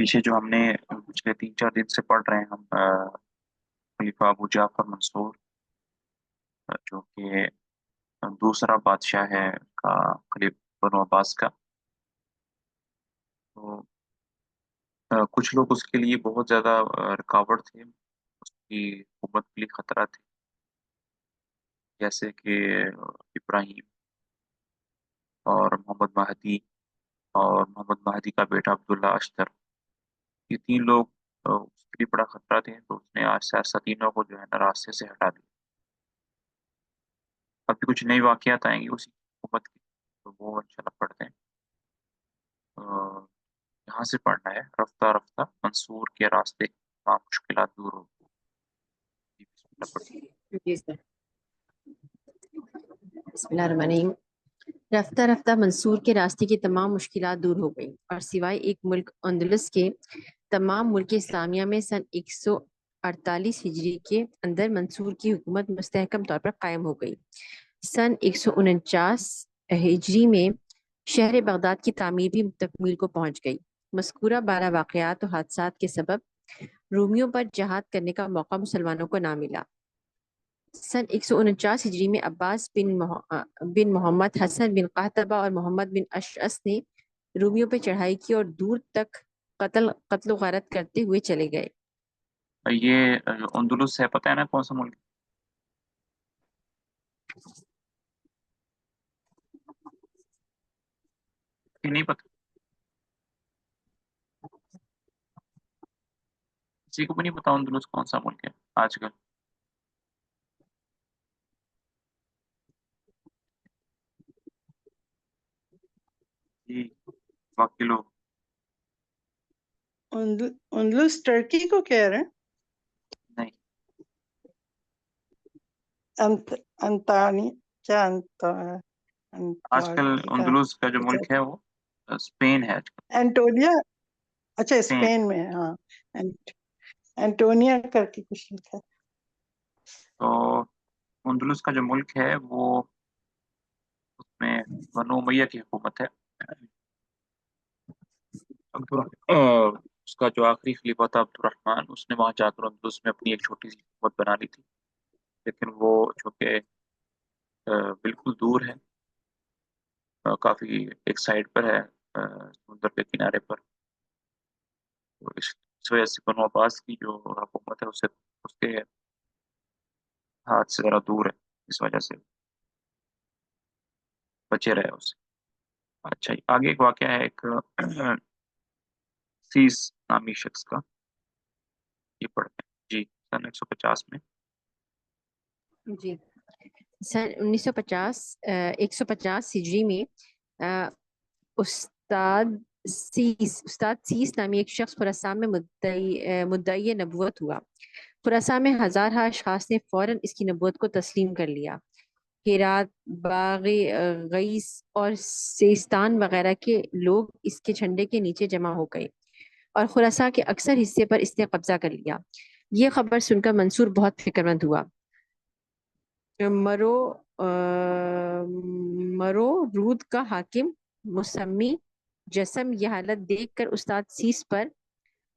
پیچھے جو ہم نے پچھلے 3-4 دن سے پڑھ رہے ہیں ہم خلیفہ ابو جعفر منصور جو کہ دوسرا بادشاہ ہے کا خلیفہ بنو عباس کا. تو کچھ لوگ اس کے لیے بہت زیادہ رکاوٹ تھے، اس کی حکومت کے لیے خطرہ تھے، جیسے کہ ابراہیم اور محمد مہدی اور محمد مہدی کا بیٹا عبداللہ اشتر. یہ 3 لوگ اس کے لیے بڑا خطرہ تھے، تو اس نے آہستہ آہستہ تینوں کو جو ہے نا راستے سے ہٹا دیا. ابھی کچھ نئی واقعات آئیں گی اسی حکومت کی، تو وہ انشاءاللہ پڑھتے ہیں. یہاں سے پڑھنا ہے: رفتہ رفتہ منصور کے راستے تمام مشکلات دور ہو گئی. بسم اللہ پڑھیں. جی سر. بسم اللہ الرحمن الرحیم. رفتہ رفتہ منصور کے راستے کی تمام مشکلات دور ہو گئیں اور سوائے ایک ملک اندلس کے تمام ملک اسلامیہ میں سن 148 ہجری کے اندر منصور کی حکومت مستحکم طور پر قائم ہو گئی. سن 149 ہجری میں شہر بغداد کی تعمیر بھی تکمیل کو پہنچ گئی. مذکورہ 12 واقعات و حادثات کے سبب رومیوں پر جہاد کرنے کا موقع مسلمانوں کو نہ ملا. سن 149 ہجری میں عباس بن محمد حسن بن قحطبہ اور محمد بن اشعث نے رومیوں پہ چڑھائی کی اور دور تک قتل و غارت کرتے ہوئے چلے گئے. یہ اندلس ہے، پتہ ہے نا کون سا ملک؟ یہ نہیں پتہ، کسی کو بھی نہیں پتا اندلس کون سا ملک ہے آج کل. جی باقی لوگ اندلس ٹرکی کو کہہ رہے ہیں. نہیں. انتانی کیا آج کل اندلس کا جو ملک ہے وہ اسپین ہے آج کل. اینٹونیا. اچھا اسپین میں، ہاں اینٹونیا کر کے کچھ لکھا ہے. تو اندلس کا جو ملک ہے وہ اس میں بنو امیہ کی حکومت ہے. اس کا جو آخری خلیفہ تھا عبد الرحمن، اس نے وہاں جا کر اندلس میں اپنی ایک چھوٹی سی حکومت بنا لی تھی، لیکن وہ چونکہ بالکل دور ہے، کافی ایک سائڈ پر ہے سمندر کے کنارے پر، تو اس وجہ سے بنو عباس کی جو حکومت ہے اس کے ہاتھ سے ذرا دور ہے، اس وجہ سے بچے رہے اس سے. اچھا آگے ایک واقعہ ہے ایک سیس نامی شخص کا، یہ پڑھتے ہیں جی. سن 150 میں جی سن 150 ہجری میں استاد سیس نامی ایک شخص خراسان میں مدعی نبوت ہوا. خراسان میں ہزارہ اشخاص نے فوراً اس کی نبوت کو تسلیم کر لیا. ہرات، باغ غیس اور سیستان وغیرہ کے لوگ اس کے جھنڈے کے نیچے جمع ہو گئے اور خراسان کے اکثر حصے پر اس نے قبضہ کر لیا. یہ خبر سن کر منصور بہت فکر مند ہوا. مرو رود کا حاکم مسمی جسم یہ حالت دیکھ کر استاد سیس پر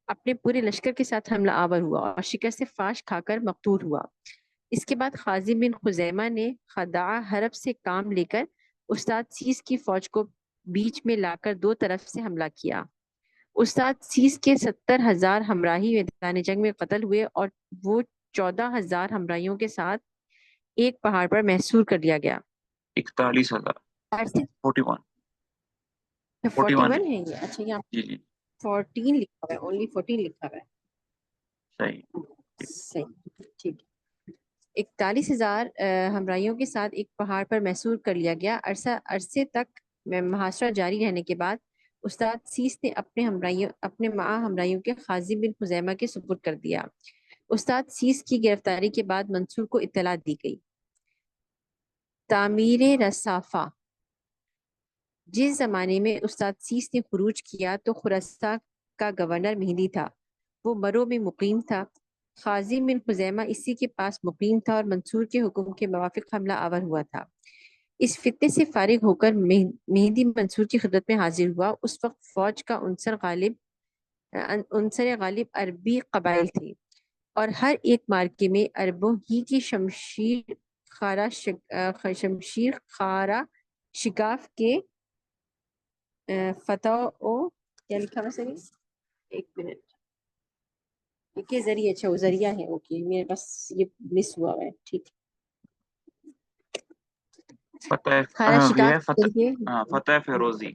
اپنے پورے لشکر کے ساتھ حملہ آور ہوا اور شکست فاش کھا کر مقتول ہوا. اس کے بعد خازن بن خزیمہ نے خداع حرب سے کام لے کر استاد سیس کی فوج کو بیچ میں لا کر 2 طرف سے حملہ کیا. استاد سیس کے 70,000 ہمراہی میدان جنگ میں قتل ہوئے اور وہ 14,000 ہمراہیوں کے ساتھ ایک پہاڑ پر محصور کر لیا گیا. 41,000 41 41 ہے یہ. اچھا یہاں جی جی 14 لکھا ہوا ہے، اونلی 14 لکھا ہوا ہے. صحیح. صحیح ٹھیک. 41,000 ہمراہیوں کے ساتھ ایک پہاڑ پر محصور کر لیا گیا. عرصے تک محاصرہ جاری رہنے کے بعد استاد سیس نے اپنے ہمراہیوں کے خازن بن خزیمہ کے سپرد کر دیا. استاد سیس کی گرفتاری کے بعد منصور کو اطلاع دی گئی. تعمیر رصافہ. جس زمانے میں استاد سیس نے خروج کیا تو خراسان کا گورنر مہدی تھا، وہ مرو میں مقیم تھا. خازن بن خزیمہ اسی کے پاس مقیم تھا اور منصور کے حکم کے موافق حملہ آور ہوا تھا. اس فتنے سے فارغ ہو کر مہدی منصور کی خدمت میں حاضر ہوا. اس وقت فوج کا عنصر غالب عنصر غالب عربی قبائل تھے اور ہر ایک مارکے میں عربوں ہی کی شمشیر خارا شکاف کے فتح و کیا لکھا ہے سر؟ ایک منٹ کے ذریعے، اچھا وہ ذریعہ ہے، اوکے میرے پاس یہ مس ہوا ہے، ٹھیک فتح خارا یہ شکاف ہے کے ذریعے فتح فیروزی.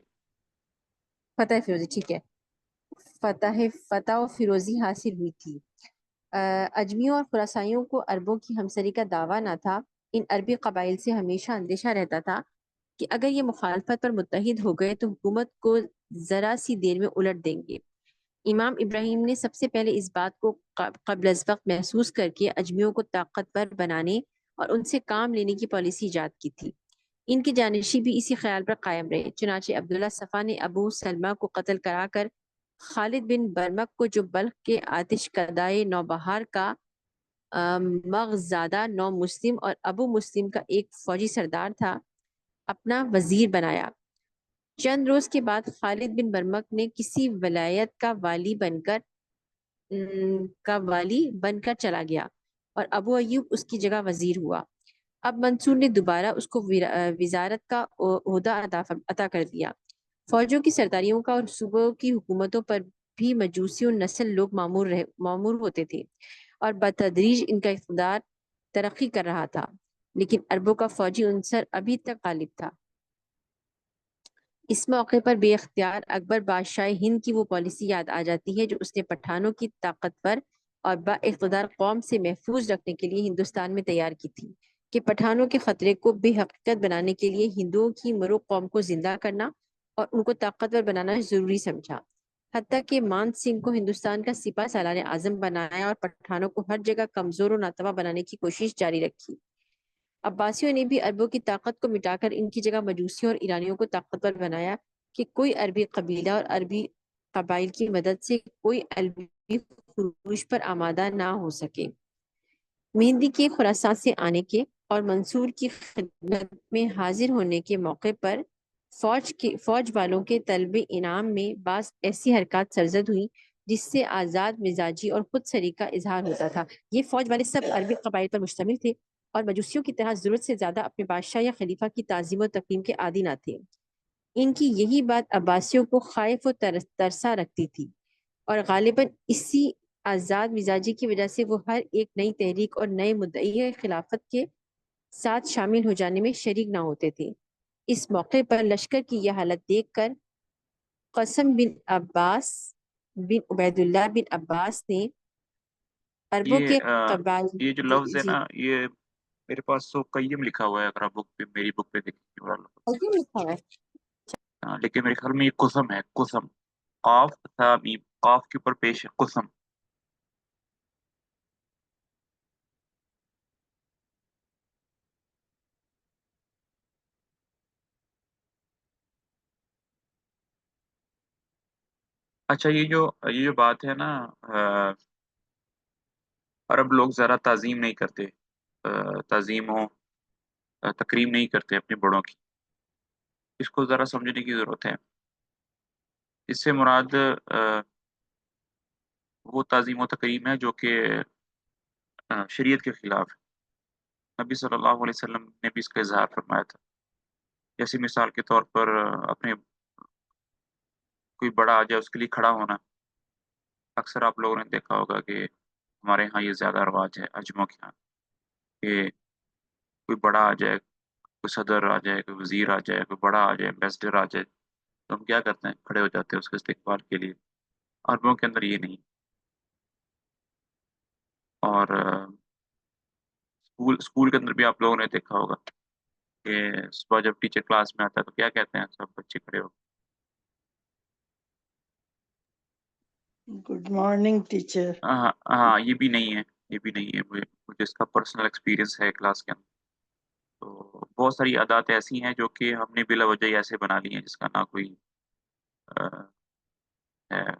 فتح فیروزی، ٹھیک ہے، فتح و فیروزی حاصل ہوئی تھی. اجمیوں اور خراسانیوں کو عربوں کی ہمسری کا دعویٰ نہ تھا. ان عربی قبائل سے ہمیشہ اندیشہ رہتا تھا کہ اگر یہ مخالفت پر متحد ہو گئے تو حکومت کو ذرا سی دیر میں الٹ دیں گے. امام ابراہیم نے سب سے پہلے اس بات کو قبل از وقت محسوس کر کے اجمیوں کو طاقتور بنانے اور ان سے کام لینے کی پالیسی ایجاد کی تھی. ان کی جانشی بھی اسی خیال پر قائم رہے. چنانچہ عبداللہ صفا نے ابو سلمہ کو قتل کرا کر خالد بن برمک کو، جو بلخ کے آتش کدائے نوبہار کا مغزادہ نو مسلم اور ابو مسلم کا ایک فوجی سردار تھا، اپنا وزیر بنایا. چند روز کے بعد خالد بن برمک نے کسی ولایت کا والی بن کر چلا گیا اور ابو ایوب اس کی جگہ وزیر ہوا. اب منصور نے دوبارہ اس کو وزارت کا عہدہ عطا کر دیا. فوجوں کی سرداریوں کا اور صوبوں کی حکومتوں پر بھی مجوسیوں نسل لوگ معمور ہوتے تھے اور بتدریج ان کا اقتدار ترقی کر رہا تھا، لیکن عربوں کا فوجی عنصر ابھی تک غالب تھا. اس موقع پر بے اختیار اکبر بادشاہ ہند کی وہ پالیسی یاد آ جاتی ہے جو اس نے پٹھانوں کی طاقتور اور با اقتدار قوم سے محفوظ رکھنے کے لیے ہندوستان میں تیار کی تھی، کہ پٹھانوں کے خطرے کو بے حقیقت بنانے کے لیے ہندوؤں کی مرو قوم کو زندہ کرنا اور ان کو طاقتور بنانا ضروری سمجھا. حتیٰ کہ مان سنگھ کو ہندوستان کا سپاہ سالار اعظم بنایا اور پٹھانوں کو ہر جگہ کمزور و ناتواں بنانے کی کوشش جاری رکھی. عباسیوں نے بھی عربوں کی طاقت کو مٹا کر ان کی جگہ مجوسیوں اور ایرانیوں کو طاقتور بنایا کہ کوئی عربی قبیلہ اور عربی قبائل کی مدد سے کوئی عربی خروج پر آمادہ نہ ہو سکے. مہندی کے خراسان سے آنے کے اور منصور کی خدمت میں حاضر ہونے کے موقع پر فوج والوں کے طلب انعام میں بعض ایسی حرکات سرزد ہوئی جس سے آزاد مزاجی اور خود سری کا اظہار ہوتا تھا. یہ فوج والے سب عربی قبائل پر مشتمل تھے اور مجوسیوں کی طرح ضرورت سے زیادہ اپنے بادشاہ یا خلیفہ کی تعظیم و تکریم کے عادی نہ تھے. ان کی یہی بات عباسیوں کو خائف و ترسا رکھتی تھی اور غالباً اسی آزاد مزاجی کی وجہ سے وہ ہر ایک نئی تحریک اور نئے مدعی خلافت کے ساتھ شامل ہو جانے میں شریک نہ ہوتے تھے. اس موقع پر لشکر کی یہ حالت دیکھ کر قاسم بن عباس بن عبید اللہ بن عباس نے عربوں کے قبائل یہ جو لفظ ہے نا، یہ میرے پاس تو قیم لکھا ہوا ہے، اگر آپ بک پہ میری بک پہ دیکھیں لکھا ہے، لیکن میرے خیال میں یہ قسم ہے، قسم، قاف تھا میم، قاف کے اوپر پیش ہے قسم. اچھا یہ جو بات ہے نا، عرب لوگ ذرا تعظیم نہیں کرتے، تعظیم و تکریم نہیں کرتے اپنے بڑوں کی. اس کو ذرا سمجھنے کی ضرورت ہے. اس سے مراد وہ تعظیم و تکریم ہے جو کہ شریعت کے خلاف ہے. نبی صلی اللہ علیہ وسلم نے بھی اس کا اظہار فرمایا تھا. جیسی مثال کے طور پر اپنے کوئی بڑا آ جائے اس کے لیے کھڑا ہونا. اکثر آپ لوگوں نے دیکھا ہوگا کہ ہمارے ہاں یہ زیادہ رواج ہے اجموں کے ہاں، کہ کوئی بڑا آ جائے، کوئی صدر آ جائے، کوئی وزیر آ جائے، کوئی بڑا آ جائے، ایمبیسڈر آ جائے، تو ہم کیا کرتے ہیں؟ کھڑے ہو جاتے ہیں اس کے استقبال کے لیے. عربوں کے اندر یہ نہیں. اور اسکول کے اندر بھی آپ لوگوں نے دیکھا ہوگا کہ صبح جب ٹیچر کلاس میں آتا ہے تو کیا کہتے ہیں سب بچے کھڑے ہو. Good morning teacher. ہاں ہاں، یہ بھی نہیں ہے، یہ بھی نہیں ہے. مجھے اس کا پرسنل ایکسپیرینس ہے کلاس کے اندر. تو بہت ساری عادات ایسی ہیں جو کہ ہم نے بلا وجہ ہی ایسے بنا لی ہیں جس کا نہ کوئی ہے،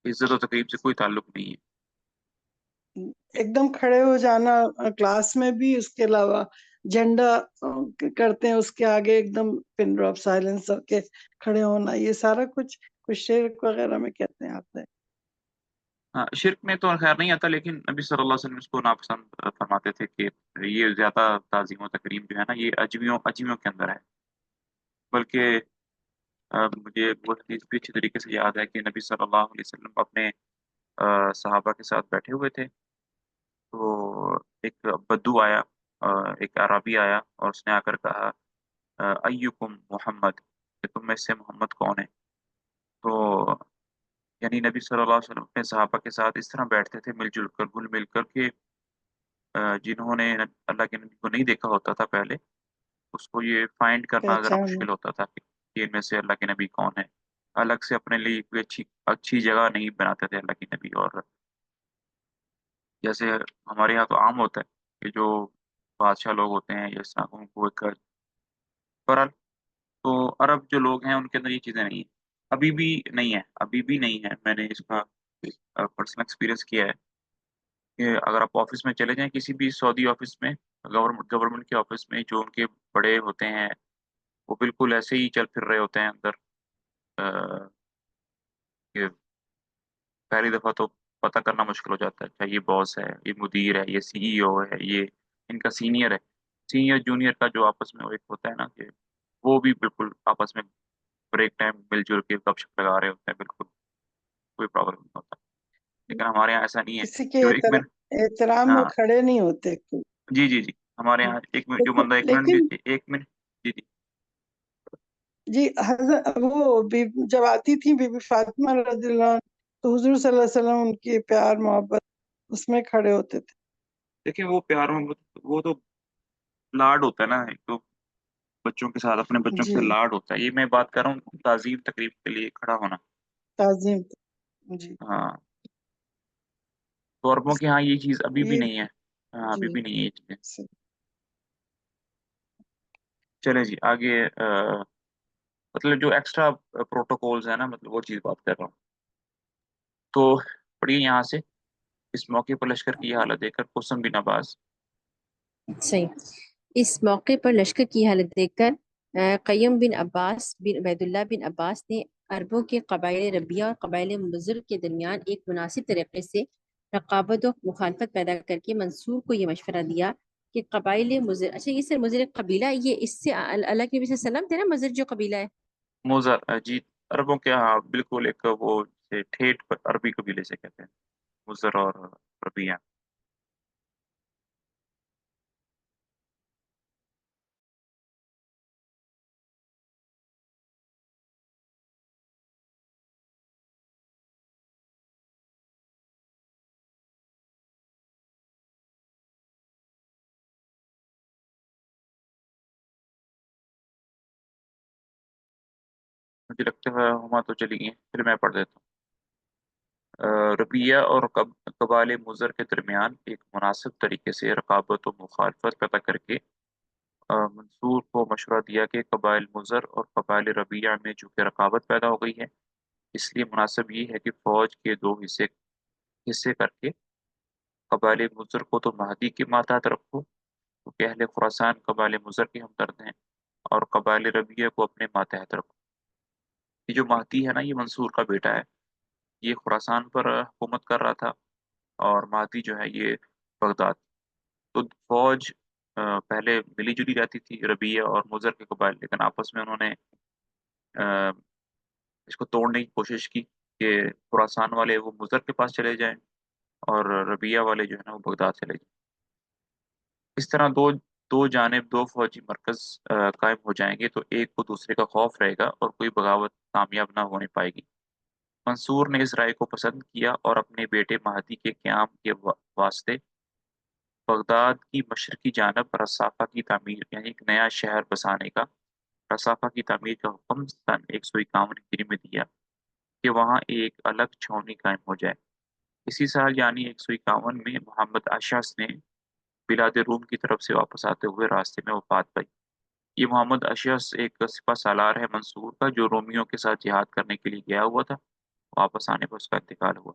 عزت و تقریب سے کوئی تعلق نہیں ہے. ایک دم کھڑے ہو جانا کلاس میں بھی، اس کے علاوہ جھنڈا کرتے ہیں اس کے آگے ایک دم پن ڈراپ سائلنس کر کے کھڑے ہونا، یہ سارا کچھ کچھ شرک وغیرہ میں کہتے ہیں آتا ہے. ہاں، شرک میں تو خیر نہیں آتا، لیکن نبی صلی اللہ علیہ وسلم اس کو ناپسند فرماتے تھے کہ یہ زیادہ تعظیم و تکریم جو ہے نا یہ اجمیوں کے اندر ہے. بلکہ مجھے وہ حدیث بھی اچھی طریقے سے یاد ہے کہ نبی صلی اللہ علیہ وسلم اپنے صحابہ کے ساتھ بیٹھے ہوئے تھے، تو ایک بدو آیا، ایک عربی آیا اور اس نے آ کر کہا ایکم محمد، کہ تم میں سے محمد کون ہے. تو یعنی نبی صلی اللہ علیہ وسلم اپنے صحابہ کے ساتھ اس طرح بیٹھتے تھے مل جل کر گل مل کر کہ جنہوں نے اللہ کے نبی کو نہیں دیکھا ہوتا تھا پہلے، اس کو یہ فائنڈ کرنا ذرا پہچان. مشکل ہوتا تھا کہ ان میں سے اللہ کے نبی کون ہے. الگ سے اپنے لیے کوئی اچھی جگہ نہیں بناتے تھے اللہ کے نبی. اور جیسے ہمارے یہاں تو عام ہوتا ہے کہ جو بادشاہ لوگ ہوتے ہیں یا اس طرح ان کو ایک برحال، تو عرب جو لوگ ہیں ان کے اندر یہ چیزیں نہیں ہیں، ابھی بھی نہیں ہے، ابھی بھی نہیں ہے. میں نے اس کا پرسنل ایکسپیرینس کیا ہے کہ اگر آپ آفس میں چلے جائیں، کسی بھی سعودی آفس میں، گورنمنٹ کے آفس میں، جو ان کے بڑے ہوتے ہیں وہ بالکل ایسے ہی چل پھر رہے ہوتے ہیں اندر. کہ پہلی دفعہ تو پتہ کرنا مشکل ہو جاتا ہے، کیا یہ باس ہے، یہ مدیر ہے، یہ سی ای او ہے، یہ ان کا سینئر ہے. سینئر جونیئر کا جو آپس میں وہ ایک ہوتا ہے نا کہ وہ بھی بالکل آپس میں بریک ٹائم مل جل کے گپ شپ لگا رہے ہوتے ہیں، بالکل کوئی پرابلم نہیں ہوتا. لیکن ہمارے یہاں ایسا نہیں ہے کسی کے جو ایک منٹ. احترام میں ہاں کھڑے نہیں ہوتے. جی جی جی، ہمارے یہاں ایک منٹ جو لیکن بندہ ایک منٹ لیکن بھی ایک منٹ. جی جی جی حضرت وہ جب آتی تھی بی بی فاطمہ رضی اللہ عنہ تو حضور صلی اللہ علیہ وسلم ان کی پیار محبت اس میں کھڑے ہوتے تھے. دیکھیں وہ پیار محبت وہ تو لاڈ ہوتا ہے نا، ایک تو بچوں کے ساتھ اپنے بچوں جی کے لاڈ ہوتا ہے. یہ میں بات کر رہا ہوں تعظیم تقریب کے لیے کھڑا ہونا. تعظیم. جی ہاں، تو عربوں کے ہاں یہ چیز ابھی بھی یہ نہیں ہے. ہاں ابھی جی بھی نہیں ہے یہ چیزیں. صحیح. چلے جی آگے. مطلب جو ایکسٹرا پروٹوکولز ہیں نا، مطلب وہ چیز بات کر رہا ہوں. تو پڑھیے یہاں سے، اس موقع پر لشکر کی یہ حالت دیکھ کر قسم بن عباس. صحیح. اس موقع پر لشکر کی حالت دیکھ کر قیم بن عباس بن عبید اللہ بن عباس نے عربوں کے قبائل ربیہ اور قبائل مضر کے درمیان ایک مناسب طریقے سے رقابت و مخالفت پیدا کر کے منصور کو یہ مشورہ دیا کہ قبائل مضر، اچھا یہ سر مضر قبیلہ، یہ اس سے اللہ کے نبی صلی اللہ علیہ وسلم تھے نا مضر جو قبیلہ ہے. موزر جی، عربوں کے ہاں بالکل ایک وہ ٹھیٹ عربی قبیلے سے کہتے ہیں مزر اور ربیہ. مجھے لگتا ہے ہما تو چلی گئی، پھر میں پڑھ دیتا ہوں. ربیہ اور قبائل مضر کے درمیان ایک مناسب طریقے سے رقابت و مخالفت پیدا کر کے منصور کو مشورہ دیا کہ قبائل مضر اور قبائل ربیہ میں چونکہ رقابت پیدا ہو گئی ہے، اس لیے مناسب یہ ہے کہ فوج کے دو حصے کر کے قبائل مضر کو تو مہدی کے ماتحت رکھو، کیونکہ اہل خراسان قبائل مضر کے ہمدرد ہیں، اور قبائل ربیہ کو اپنے ماتحت رکھو. یہ جو مہدی ہے نا یہ منصور کا بیٹا ہے، یہ خراسان پر حکومت کر رہا تھا، اور مہدی جو ہے یہ بغداد. تو فوج پہلے ملی جلی رہتی تھی ربیہ اور مضر کے قبائل، لیکن آپس میں انہوں نے آ، اس کو توڑنے کی کوشش کی کہ خراسان والے وہ مضر کے پاس چلے جائیں اور ربیہ والے جو ہے نا وہ بغداد چلے جائیں. اس طرح دو دو جانب دو فوجی مرکز قائم ہو جائیں گے تو ایک کو دوسرے کا خوف رہے گا اور کوئی بغاوت کامیاب نہ ہونے پائے گی. منصور نے اس رائے کو پسند کیا اور اپنے بیٹے مہدی کے قیام کے واسطے بغداد کی مشرقی جانب رصافہ کی تعمیر، یعنی ایک نیا شہر بسانے کا، رصافہ کی تعمیر کا حکم سن 151 ہجری میں دیا کہ وہاں ایک الگ چھاؤنی قائم ہو جائے. اسی سال یعنی 151 میں محمد اشعث نے بلاد روم کی طرف سے واپس آتے ہوئے راستے میں وفات پائی. یہ محمد اشعث ایک سپہ سالار ہے منصور کا، جو رومیوں کے ساتھ جہاد کرنے کے لیے گیا ہوا تھا. واپس آنے پر اس کا انتقال ہوا.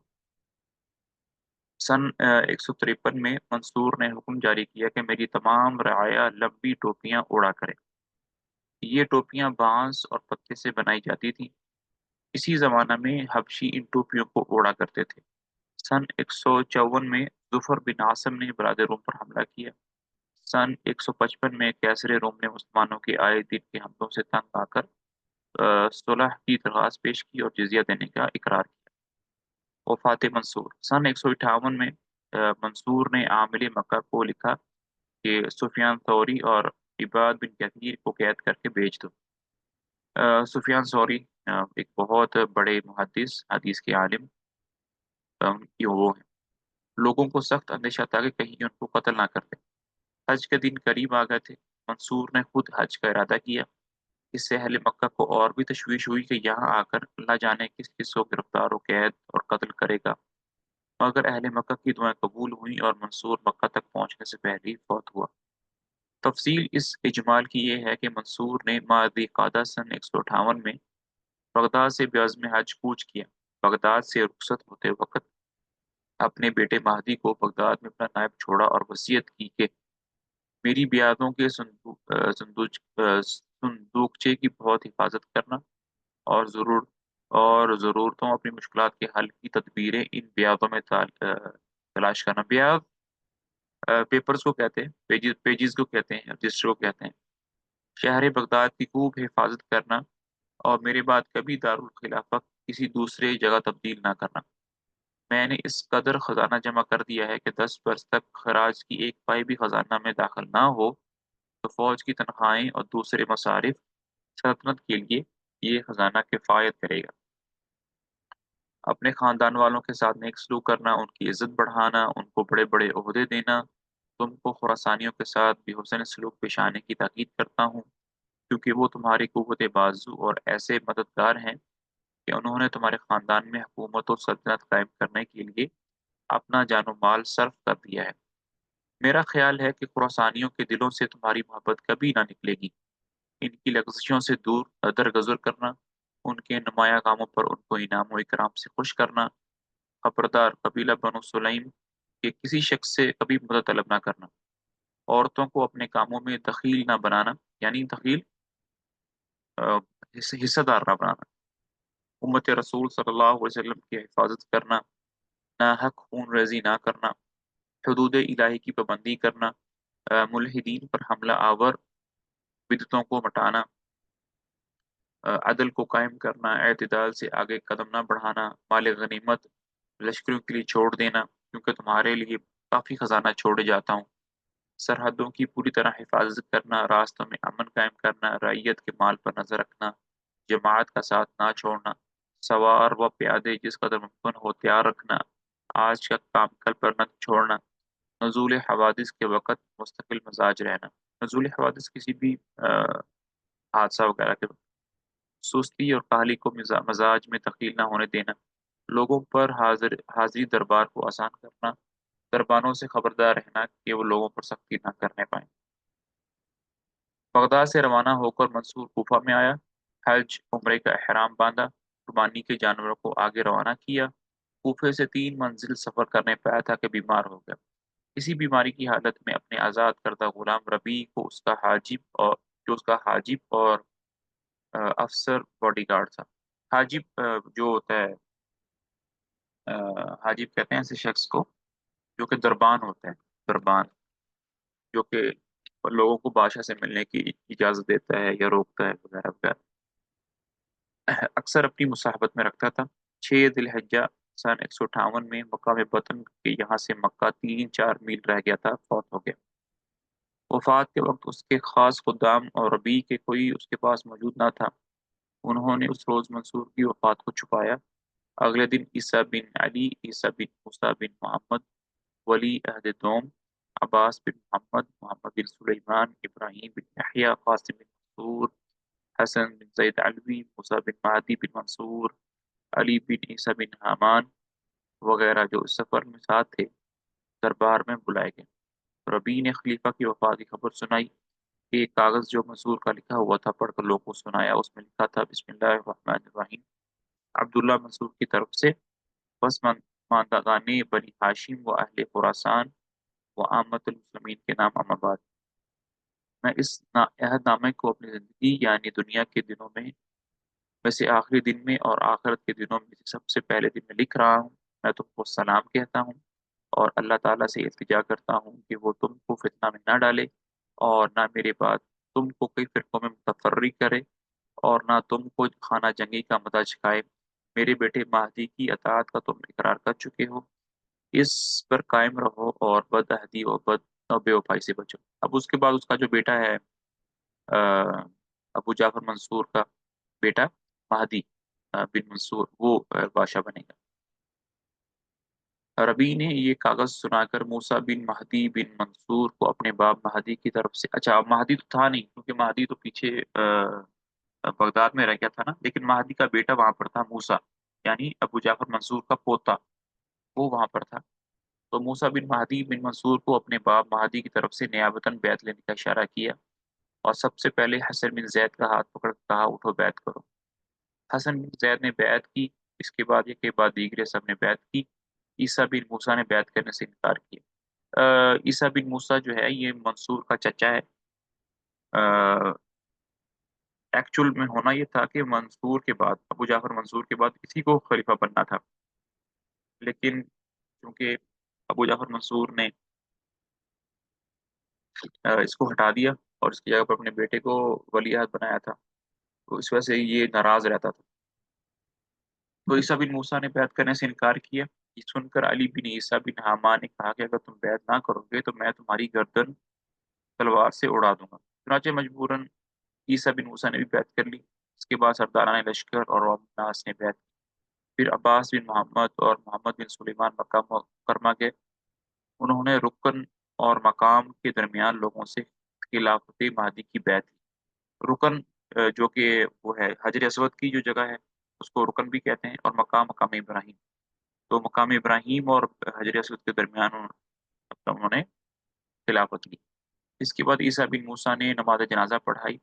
سن 153 میں منصور نے حکم جاری کیا کہ میری تمام رعایا لمبی ٹوپیاں اڑا کرے. یہ ٹوپیاں بانس اور پتے سے بنائی جاتی تھیں. اسی زمانہ میں حبشی ان ٹوپیوں کو اوڑا کرتے تھے۔ سن 154 میں ظفر بن عاصم نے بلاد روم پر حملہ کیا۔ سن 155 میں کیسر روم نے مسلمانوں کے آئے دن کے حملوں سے تنگ آ کر صلح کی درخواست پیش کی اور جزیہ دینے کا اقرار کیا۔ وفات منصور سن 158 میں منصور نے عامل مکہ کو لکھا کہ سفیان ثوری اور عباد بن کثیر کو قید کر کے بھیج دو۔ سفیان ثوری ایک بہت بڑے محدث حدیث کے عالم کی وہ ہیں۔ لوگوں کو سخت اندیشہ تھا کہ کہیں ان کو قتل نہ کر دیں۔ حج کے دن قریب آ گئے تھے۔ منصور نے خود حج کا ارادہ کیا۔ اس سے اہل مکہ کو اور بھی تشویش ہوئی کہ یہاں آ کر اللہ جانے کس کس کو گرفتار و قید اور قتل کرے گا، مگر اہل مکہ کی دعائیں قبول ہوئیں اور منصور مکہ تک پہنچنے سے پہلے ہی فوت ہوا۔ تفصیل اس اجمال کی یہ ہے کہ منصور نے ماہ ذی قعدہ سن 158 میں بغداد سے بعزم حج کوچ کیا۔ بغداد سے رخصت ہوتے وقت اپنے بیٹے مہدی کو بغداد میں اپنا نائب چھوڑا اور وصیت کی کہ میری بیادوں کے صندوقچے کی بہت حفاظت کرنا اور ضرورتوں اپنی مشکلات کے حل کی تدبیریں ان بیادوں میں تلاش کرنا۔ بیاد پیپرز کو کہتے ہیں، پیجز کو کہتے ہیں، رجسٹر کو کہتے ہیں۔ شہر بغداد کی خوب حفاظت کرنا اور میرے بعد کبھی دارالخلافہ کسی دوسرے جگہ تبدیل نہ کرنا۔ میں نے اس قدر خزانہ جمع کر دیا ہے کہ 10 برس تک خراج کی ایک پائی بھی خزانہ میں داخل نہ ہو تو فوج کی تنخواہیں اور دوسرے مصارف سلطنت کے لیے یہ خزانہ کفایت کرے گا۔ اپنے خاندان والوں کے ساتھ نیک سلوک کرنا، ان کی عزت بڑھانا، ان کو بڑے بڑے عہدے دینا۔ تم کو خراسانیوں کے ساتھ بھی حسن سلوک پیش آنے کی تاکید کرتا ہوں، کیونکہ وہ تمہاری قوت بازو اور ایسے مددگار ہیں کہ انہوں نے تمہارے خاندان میں حکومت و سلطنت قائم کرنے کے لیے اپنا جان و مال صرف کر دیا ہے۔ میرا خیال ہے کہ خراسانیوں کے دلوں سے تمہاری محبت کبھی نہ نکلے گی۔ ان کی لغزشوں سے دور درگزر کرنا، ان کے نمایاں کاموں پر ان کو انعام و اکرام سے خوش کرنا۔ خبردار، قبیلہ بنو سلیم کے کسی شخص سے کبھی مدد طلب نہ کرنا۔ عورتوں کو اپنے کاموں میں دخیل نہ بنانا، یعنی دخیل حصہ دار نہ بنانا۔ امت رسول صلی اللہ علیہ وسلم کی حفاظت کرنا، ناحق خون ریزی نہ کرنا، حدود الہی کی پابندی کرنا، ملحدین پر حملہ آور بدعتوں کو مٹانا، عدل کو قائم کرنا، اعتدال سے آگے قدم نہ بڑھانا، مال غنیمت لشکروں کے لیے چھوڑ دینا، کیونکہ تمہارے لیے کافی خزانہ چھوڑے جاتا ہوں۔ سرحدوں کی پوری طرح حفاظت کرنا، راستوں میں امن قائم کرنا، رعیت کے مال پر نظر رکھنا، جماعت کا ساتھ نہ چھوڑنا، سوار و پیادے جس قدر ممکن ہو تیار رکھنا، آج کا کام کل پر نہ چھوڑنا، نزول حوادث کے وقت مستقل مزاج رہنا۔ نزول حوادث کسی بھی حادثہ وغیرہ کے وقت سستی اور کاہلی کو مزاج میں دخیل نہ ہونے دینا، لوگوں پر حاضری دربار کو آسان کرنا، دربانوں سے خبردار رہنا کہ وہ لوگوں پر سختی نہ کرنے پائیں۔ بغداد سے روانہ ہو کر منصور کوفہ میں آیا، حج عمرے کا احرام باندھا، قربانی کے جانوروں کو آگے روانہ کیا۔ کوفے سے 3 منزل سفر کرنے پایا تھا کہ بیمار ہو گیا۔ اسی بیماری کی حالت میں اپنے آزاد کردہ غلام ربیع کو اس کا حاجب اور افسر باڈی گارڈ تھا۔ حاجب جو ہوتا ہے، حاجب کہتے ہیں ایسے شخص کو جو کہ دربان ہوتے ہیں، دربان جو کہ لوگوں کو بادشاہ سے ملنے کی اجازت دیتا ہے یا روکتا ہے وغیرہ وغیرہ، اکثر اپنی مصاحبت میں رکھتا تھا۔ 6 ذی الحجہ سن 158 میں مقام وطن کے یہاں سے مکہ 3-4 میل رہ گیا تھا، فوت ہو گیا۔ وفات کے وقت اس کے خاص خدام اور ربیع کے کوئی اس کے پاس موجود نہ تھا۔ انہوں نے اس روز منصور کی وفات کو چھپایا۔ اگلے دن عیسیٰ بن علی، عیسیٰ بن موسیٰ بن محمد، ولی عہد دوم، عباس بن محمد، محمد بن سلیمان، ابراہیم بن یحییٰ، قاسم بن منصور، حسن بن زید علوی، موسیٰ بن مہدی بن منصور، علی بن عیسیٰ بن حامان وغیرہ جو اس سفر میں ساتھ تھے دربار میں بلائے گئے۔ ربیع نے خلیفہ کی وفات کی خبر سنائی۔ ایک کاغذ جو منصور کا لکھا ہوا تھا پڑھ کر لوگوں کو سنایا۔ اس میں لکھا تھا، بسم اللہ الرحمن الرحیم، عبداللہ منصور کی طرف سے پسماندگان بنی ہاشم و اہل خراسان و عامت المسلمین کے نام اما بعد، میں اس عہد نامے کو اپنی زندگی یعنی دنیا کے دنوں میں ویسے آخری دن میں اور آخرت کے دنوں میں سے سب سے پہلے دن میں لکھ رہا ہوں، میں تم کو سلام کہتا ہوں اور اللہ تعالیٰ سے التجا کرتا ہوں کہ وہ تم کو فتنہ میں نہ ڈالے اور نہ میرے بعد تم کو کئی فرقوں میں متفرق کرے اور نہ تم کو خانہ جنگی کا مزہ چکھائے۔ میرے بیٹے مہدی کی اطاعت کا تم اقرار کر چکے ہو، اس پر قائم رہو اور بد عہدی اور بے وفائی سے بچو۔ اب اس کے بعد اس کا جو بیٹا ہے آ، ابو جعفر منصور کا بیٹا مہدی بن منصور، وہ بادشاہ بنے گا۔ ربی نے یہ کاغذ سنا کر موسیٰ بن مہدی بن منصور کو اپنے باپ مہدی کی طرف سے، اچھا مہدی تو تھا نہیں کیونکہ مہدی تو پیچھے بغداد میں رہ گیا تھا نا، لیکن مہدی کا بیٹا وہاں پر تھا موسیٰ، یعنی ابو جعفر منصور کا پوتا، وہ وہاں پر تھا۔ تو موسیٰ بن مہدی بن منصور کو اپنے باپ مہدی کی طرف سے نیابتاً بیعت لینے کا اشارہ کیا اور سب سے پہلے حسن بن زید کا ہاتھ پکڑ کر کہا اٹھو بیعت کرو۔ حسن بن زید نے بیعت کی، اس کے بعد یہ کے بعد دیگرے سب نے بیعت کی۔ عیسیٰ بن موسیٰ نے بیعت کرنے سے انکار کیا۔ عیسیٰ بن موسیٰ جو ہے یہ منصور کا چچا ہے۔ ایکچول میں ہونا یہ تھا کہ منصور کے بعد، ابو جعفر منصور کے بعد اسی کو خلیفہ بننا تھا، لیکن چونکہ ابو جعفر منصور نے اس کو ہٹا دیا اور اس کی جگہ پر اپنے بیٹے کو ولی عہد بنایا تھا، تو اس وجہ سے یہ ناراض رہتا تھا۔ تو عیسیٰ بن موسیٰ نے بیعت کرنے سے انکار کیا۔ یہ سن کر علی بن عیسیٰ بن حامان نے کہا کہ اگر تم بیعت نہ کرو گے تو میں تمہاری گردن تلوار سے اڑا دوں گا۔ چنانچہ مجبوراً عیسیٰ بن موسیٰ نے بھی بیعت کر لی۔ اس کے بعد سرداران لشکر اور عوام الناس نے بیعت کی۔ پھر عباس بن محمد اور محمد بن سلیمان مکہ مکرمہ گئے۔ انہوں نے رکن اور مقام کے درمیان لوگوں سے خلافت مہدی کی بیعت کی۔ رکن جو کہ وہ ہے حجر اسود کی جو جگہ ہے اس کو رکن بھی کہتے ہیں، اور مقام ابراہیم، تو مقام ابراہیم اور حجر اسود کے درمیان انہوں نے خلافت لی۔ اس کے بعد عیسیٰ بن موسیٰ نے نماز جنازہ پڑھائی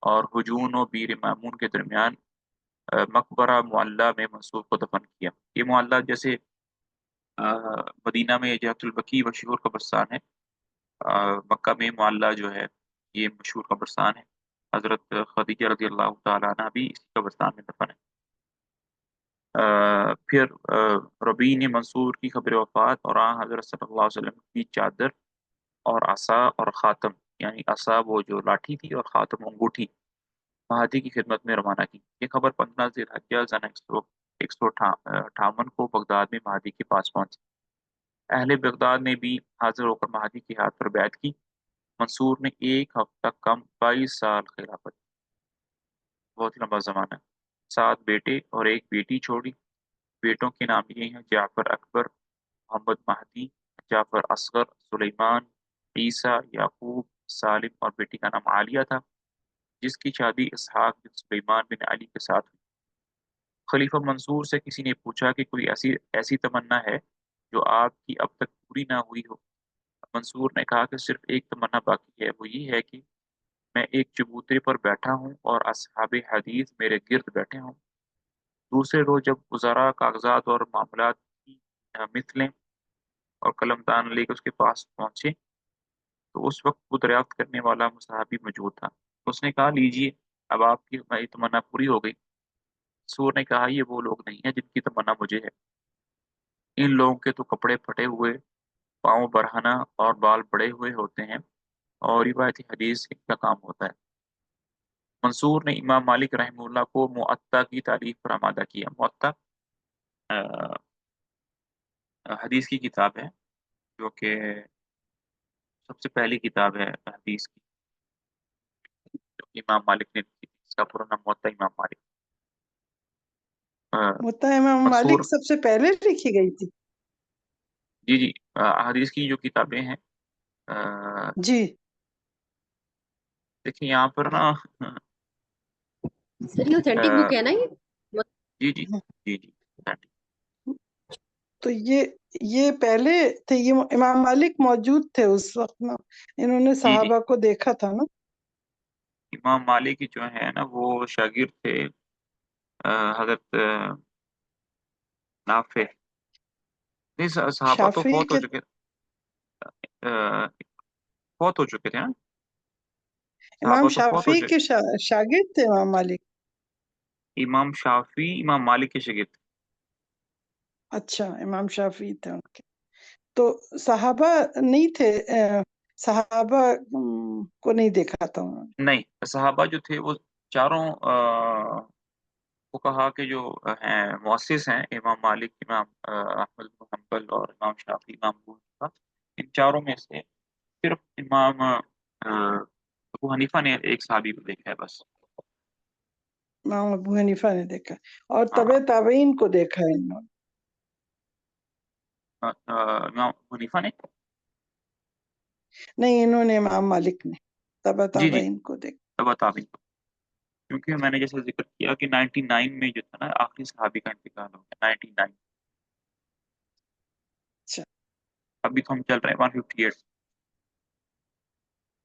اور حجون و بیر معمون کے درمیان مقبرہ معلّہ میں منصور کو دفن کیا۔ یہ معلّہ جیسے مدینہ میں جہت البقیع مشہور قبرستان ہے، مکہ میں معلّہ جو ہے یہ مشہور قبرستان ہے۔ حضرت خدیجہ رضی اللہ تعالیٰ عنہ بھی اسی قبرستان میں دفن ہے۔ پھر ربیع نے منصور کی خبر وفات اور حضرت صلی اللہ علیہ وسلم کی چادر اور عصا اور خاتم، یعنی عصا وہ جو لاٹھی تھی اور خاتم انگوٹھی، مہدی کی خدمت میں روانہ کی۔ یہ خبر 15 ذی الحجہ سنہ 158 کو بغداد میں مہدی کے پاس پہنچی۔ اہل بغداد نے بھی حاضر ہو کر مہدی کے ہاتھ پر بیعت کی۔ منصور نے 1 ہفتہ کم 22 سال خلافت، بہت لمبا زمانہ، 7 بیٹے اور 1 بیٹی چھوڑی۔ بیٹوں کے نام یہ ہیں: جعفر اکبر، محمد مہدی، جعفر اصغر، سلیمان، عیسیٰ، یعقوب، سالم، اور بیٹی کا نام عالیہ تھا جس کی شادی اسحاق بن سلیمان بن علی کے ساتھ ہوئی۔ خلیفہ منصور سے کسی نے پوچھا کہ کوئی ایسی تمنا ہے جو آپ کی اب تک پوری نہ ہوئی ہو؟ منصور نے کہا کہ صرف ایک تمنا باقی ہے، وہ یہ ہے کہ میں ایک چبوترے پر بیٹھا ہوں اور اصحاب حدیث میرے گرد بیٹھے ہوں۔ دوسرے روز جب وزراء کاغذات اور معاملات کی مثلیں اور قلم دان لے کر اس کے پاس پہنچے تو اس وقت وہ دریافت کرنے والا مصحابی موجود تھا۔ اس نے کہا لیجیے، اب آپ کی میری تمنا پوری ہو گئی۔ سور نے کہا یہ وہ لوگ نہیں ہیں جن کی تمنا مجھے ہے، ان لوگوں کے تو کپڑے پھٹے ہوئے، پاؤں برہنہ اور بال بڑے ہوئے ہوتے ہیں اور روایتی حدیث ان کا کام ہوتا ہے۔ منصور نے امام مالک رحمہ اللہ کو معطا کی تعریف پر آمادہ کیا۔ معطا حدیث کی کتاب ہے جو کہ سب سے پہلی کتاب ہے حدیث کی جو امام مالک نے لکھی تھی، اس کا پورا نام معطا امام مالک۔ مطلب امام منصور، مالک سب سے پہلے لکھی گئی تھی؟ جی حدیث کی جو کتابیں ہیں جی دیکھیں یہاں پر نا سر یہ اوتھینٹک بک ہے نا یہ؟ جی جی جی جی تو یہ پہلے تھے، یہ امام مالک موجود تھے اس وقت نا، انہوں نے جی جی صحابہ کو دیکھا تھا نا؟ امام مالک جو ہے نا وہ شاگرد تھے حضرت نافع، نہیں صحابہ تو شافعی فوت ہو کے چکے، فوت ہو چکے تھے نا، امام صحابہ تو فوت ہو شافعی چکے۔ کے شاگرد تھے امام مالک؟ امام شافعی امام مالک کے شاگرد تھے۔ اچھا، امام شافعی تھے ان کے، تو صحابہ نہیں تھے، صحابہ کو نہیں دیکھا تھا انہوں نے؟ نہیں، صحابہ جو تھے وہ چاروں فقہا کے جو ہیں مؤسس ہیں، امام مالک، امام احمد بن حنبل اور امام شافعی، امام ابو حنیفہ، ان چاروں میں سے صرف امام ابو حنیفہ نے ایک صحابی کو دیکھا ہے بس۔ امام ابو حنیفہ نے دیکھا، اور ہاں، تبع تابعین کو دیکھا ہے انہوں نے؟ امام ابو حنیفہ نے، نہیں، انہوں نے امام مالک نے تبع جی جی، تابعین کو دیکھا۔ تبع تابعین، کیونکہ میں نے جیسے ذکر کیا کہ 99 میں جو تھا نا آخری صحابی کا انتقال ہو گیا، 99، اچھا، ابھی تو ہم چل رہے ہیں 158۔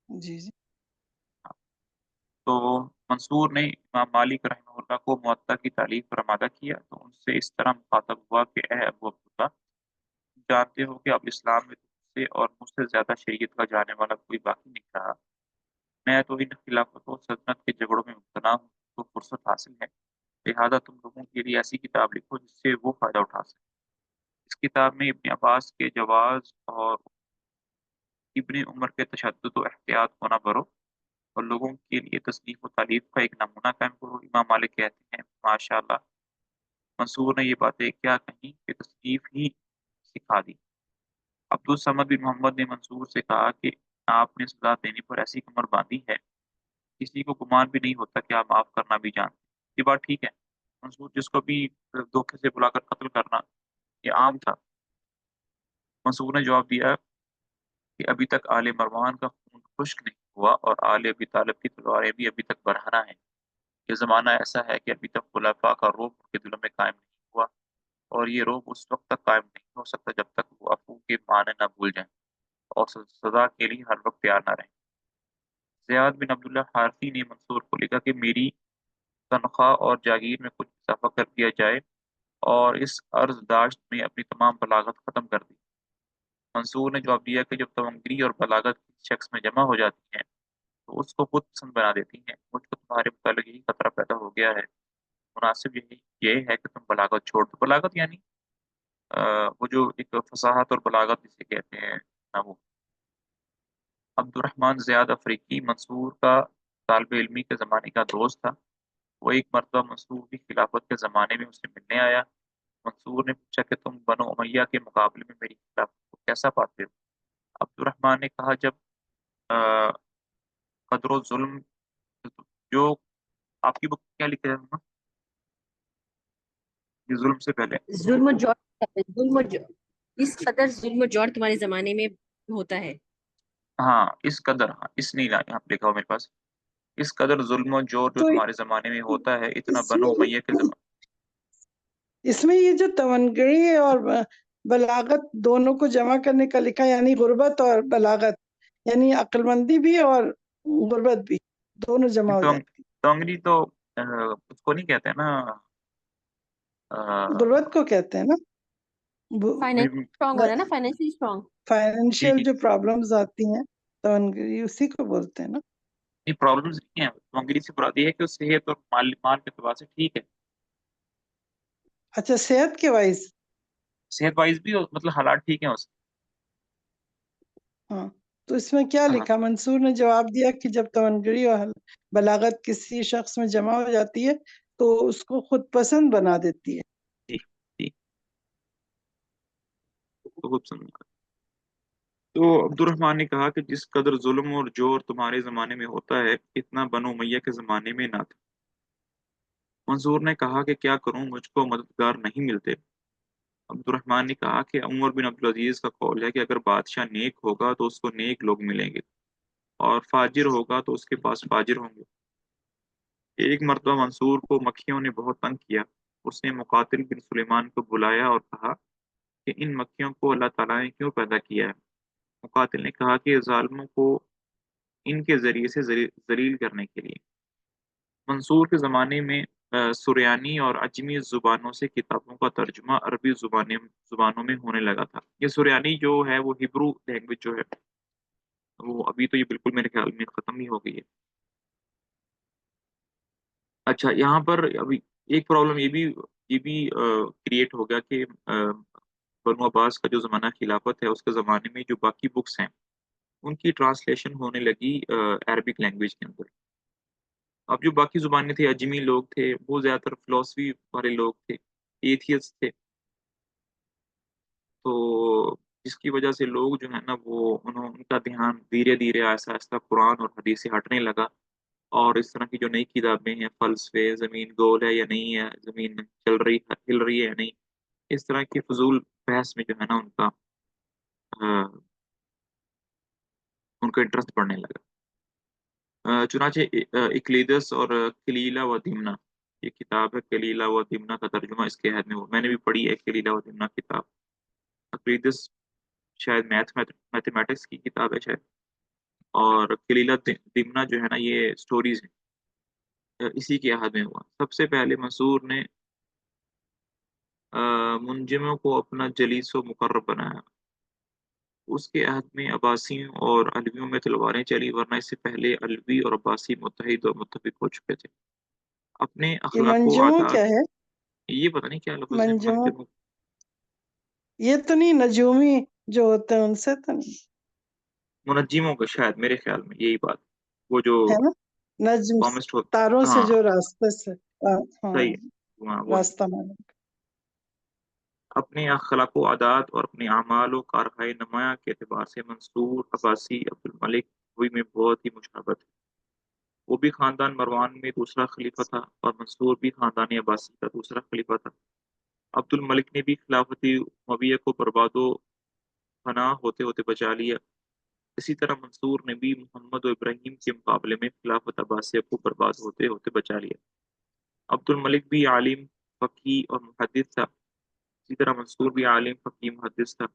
جی جی، تو منصور نے امام مالک رحمہ اللہ کو موطا کی تعلیف پر آمادہ کیا، تو ان سے اس طرح مخاطب ہوا کہ اے ابو عبداللہ، جانتے ہو کہ اب اسلام میں تم سے اور مجھ سے زیادہ شریعت کا جانے والا کوئی باقی نہیں رہا۔ میں تو ان خلافت و سلطنت کے جھگڑوں میں مبتلا ہوں، تو فرصت حاصل ہے، لہذا تم لوگوں کے لیے ایسی کتاب لکھو جس سے وہ فائدہ اٹھا سکے۔ اس کتاب میں ابن عباس کے جواز اور ابن عمر کے تشدد و احتیاط ہونا برو، اور لوگوں کے لیے تصنیف و تعلیف کا ایک نمونہ قائم کرو۔ امام مالک کہتے ہیں ماشاء اللہ، منصور نے یہ باتیں کیا کہیں کہ تصنیف ہی سکھا دی۔ عبد الصمد بن محمد نے منصور سے کہا کہ آپ نے سزا دینے پر ایسی کمر باندھی ہے، کسی کو گمان بھی نہیں ہوتا کہ آپ معاف کرنا بھی جانتے ہیں۔ یہ بات ٹھیک ہے، منصور جس کو بھی دھوکے سے بلا کر قتل کرنا یہ عام تھا۔ منصور نے جواب دیا کہ ابھی تک آل مروان کا خون خشک نہیں ہوا، اور آل ابی طالب کی تلواریں بھی ابھی تک برہنہ ہیں۔ یہ زمانہ ایسا ہے کہ ابھی تک خلفاء کا رعب ان کے دلوں میں قائم نہیں ہوا، اور یہ رعب اس وقت تک قائم نہیں ہو سکتا جب تک وہ عفو کے معنی نہ بھول جائیں اور سزا کے لیے ہر وقت تیار نہ رہیں۔ زیاد بن عبداللہ حارثی نے منصور کو لکھا کہ میری تنخواہ اور جاگیر میں کچھ اضافہ کر دیا جائے، اور اس عرض داشت میں اپنی تمام بلاغت ختم کر دی۔ منصور نے جواب دیا کہ جب تمنگری اور بلاغت کسی شخص میں جمع ہو جاتی ہیں تو اس کو خود پسند بنا دیتی ہیں۔ مجھ کو تمہارے متعلق یہی خطرہ پیدا ہو گیا ہے، مناسب یہ ہے کہ تم بلاغت چھوڑ دو۔ بلاغت یعنی وہ جو ایک فصاحت اور بلاغت جسے کہتے ہیں نا، وہ عبد الرحمن زیاد افریقی منصور کا طالب علمی کے زمانے کا دوست تھا۔ وہ ایک مرتبہ منصور کی خلافت کے زمانے میں اسے ملنے آیا۔ منصور نے پوچھا کہ تم بنو امیہ کے مقابلے میں میری خلافت کو کیسا پاتے ہو؟ عبد الرحمن نے کہا جب آ، قدر و ظلم، جو آپ کی بک کیا لکھا ہے یہ ظلم سے پہلے؟ ظلم و جور، اس قدر ظلم و جور تمہارے زمانے میں ہوتا ہے۔ ہاں، اس قدر، ہاں اس نہیں یہاں پہ لکھا ہو میرے پاس، اس قدر ظلم و جور جو تو تمہارے زمانے میں ہوتا ہے، اتنا اس بنو میں امیہ کے زمانے۔ اس میں یہ جو تونگری اور بلاغت دونوں کو جمع کرنے کا لکھا، یعنی غربت اور بلاغت، یعنی عقل مندی بھی اور غربت بھی دونوں جمع ہو جاتی تونگری تو اس کو نہیں کہتے ہیں نا، غربت کو کہتے ہیں نا۔ فائنینشلی اسٹرانگ ہونا ہے نا، فائنینشلی اسٹرانگ۔ جی فائنینشیل جی، جو پرابلمز آتی ہیں تونگری اسی کو بولتے ہیں نا۔ یہ پرابلمز نہیں ہیں، تونگری سے مراد یہ ہے کہ صحت اور مال کے اعتبار سے ٹھیک ہے، اچھا، صحت کے وائز، صحت وائز بھی مطلب حالات ٹھیک ہیں اس ہاں، تو اس میں کیا ہاں لکھا؟ منصور نے جواب دیا کہ جب تونگری اور بلاغت کسی شخص میں جمع ہو جاتی ہے تو اس کو خود پسند بنا دیتی ہے۔ جی جی، تو خوب سمجھا۔ تو عبد الرحمن نے کہا کہ جس قدر ظلم اور جور تمہارے زمانے میں ہوتا ہے، اتنا بنو امیہ کے زمانے میں نہ تھا۔ منصور نے کہا کہ کیا کروں، مجھ کو مددگار نہیں ملتے۔ عبد الرحمن نے کہا کہ عمر بن عبدالعزیز کا قول ہے کہ اگر بادشاہ نیک ہوگا تو اس کو نیک لوگ ملیں گے، اور فاجر ہوگا تو اس کے پاس فاجر ہوں گے۔ ایک مرتبہ منصور کو مکھیوں نے بہت تنگ کیا۔ اس نے مقاتل بن سلیمان کو بلایا اور کہا کہ ان مکھیوں کو اللہ تعالیٰ نے کیوں پیدا کیا ہے؟ مقاتل نے کہا کہ ظالموں کو ان کے ذریعے سے ذلیل کرنے کے لیے۔ منصور کے زمانے میں سریانی اور عجمی زبانوں سے کتابوں کا ترجمہ عربی زبانوں میں ہونے لگا تھا۔ یہ سریانی جو ہے وہ ہبرو لینگویج جو ہے، وہ ابھی تو یہ بالکل میرے خیال میں ختم ہی ہو گئی ہے۔ اچھا، یہاں پر ابھی ایک پرابلم یہ بھی کریٹ ہو گیا کہ بنو عباس کا جو زمانہ خلافت ہے اس کے زمانے میں جو باقی بکس ہیں ان کی ٹرانسلیشن ہونے لگی عربک لینگویج کے اندر. اب جو باقی زبانیں تھے، اجمی لوگ تھے، وہ زیادہ تر فلاسفی والے لوگ تھے، ایتھیسٹ تھے. تو جس کی وجہ سے لوگ جو ہے نا وہ ان کا دھیان دھیرے دھیرے آہستہ آہستہ قرآن اور حدیث سے ہٹنے لگا، اور اس طرح کی جو نئی کتابیں ہیں، فلسفے، زمین گول ہے یا نہیں ہے، زمین ہل رہی ہے یا نہیں، اس طرح کی فضول بحث میں جو ہے نا ان کا انٹرسٹ بڑھنے لگا. چنانچہ اکلیدس اور کلیلہ و دمنہ، یہ کتاب ہے کلیلہ و دمنہ کا ترجمہ اس کے عہد میں ہوا. میں نے بھی پڑھی ہے کلیلہ و دمنہ کتاب. اکلیدس شاید میتھمیٹکس کی کتاب ہے شاید، اور کلیلہ دمنہ جو ہے نا یہ سٹوریز ہیں. اسی کے عہد میں ہوا. سب سے پہلے منصور نے منجموں کو اپنا جلیس و مقرب بنایا. اس کے عہد میں عباسیوں اور علویوں میں تلواریں چلی، ورنہ اس سے پہلے علوی اور عباسی متحد اور متفق ہو چکے تھے. اپنے یہ اخلاق و منجمو عادات، کیا ہے؟ یہ پتہ نہیں کیا لفظ ہے منجمو منجم. یہ تو نہیں نجومی جو ہوتے ہیں ان سے تو نہیں منجموں کا شاید، میرے خیال میں یہی بات، وہ جو ہے نا؟ نجم پامسٹ ہوتا. تاروں سے ہاں جو راستے سے ہاں صحیح ہے، ہاں وہی. راستہ معلوم. اپنے اخلاق و عادات اور اپنے اعمال و کارخائے نمایاں کے اعتبار سے منصور عباسی عبد الملک ہوئی میں بہت ہی مشابہت ہے. وہ بھی خاندان مروان میں دوسرا خلیفہ تھا، اور منصور بھی خاندان عباسی کا دوسرا خلیفہ تھا. عبد الملک نے بھی خلافتی معاویہ کو برباد و فنا ہوتے ہوتے بچا لیا. اسی طرح منصور نے بھی محمد و ابراہیم کے مقابلے میں خلافت عباسیہ کو برباد ہوتے ہوتے بچا لیا. عبد الملک بھی عالم، فقی اور محدث تھا. اسی طرح منصور بھی عالم، فقی، محدث تھا.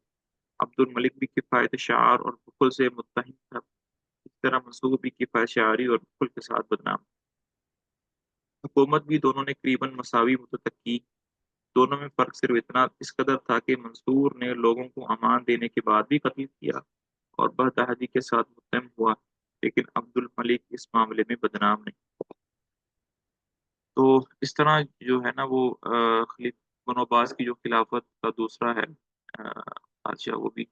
عبد الملک بھی کفایت شعار اور بخل سے متہم تھا. اسی طرح منصور بھی کفایت شعاری اور بخل کے ساتھ بدنام. حکومت بھی دونوں نے قریباً مساوی مدت کی. دونوں میں فرق صرف اتنا اس قدر تھا کہ منصور نے لوگوں کو امان دینے کے بعد بھی قتل کیا اور بہدہدی کے ساتھ متهم ہوا، لیکن عبد الملک اس معاملے میں بدنام نہیں. تو اس طرح جو ہے نا وہ بنو عباس کی جو خلافت کا دوسرا ہے بادشاہ، وہ بھی.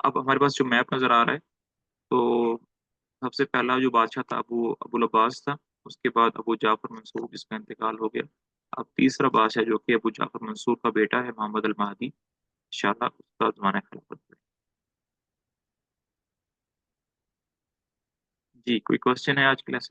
اب ہمارے پاس جو میپ نظر آ رہا ہے، تو سب سے پہلا جو بادشاہ تھا ابو العباس تھا. اس کے بعد ابو جعفر منصور، جس کا انتقال ہو گیا. اب تیسرا بادشاہ جو کہ ابو جعفر منصور کا بیٹا ہے، محمد المہدی، انشاءاللہ اس کا زمانہ خلافت ہے. جی کوئی کوشچن ہے آج کے لیسن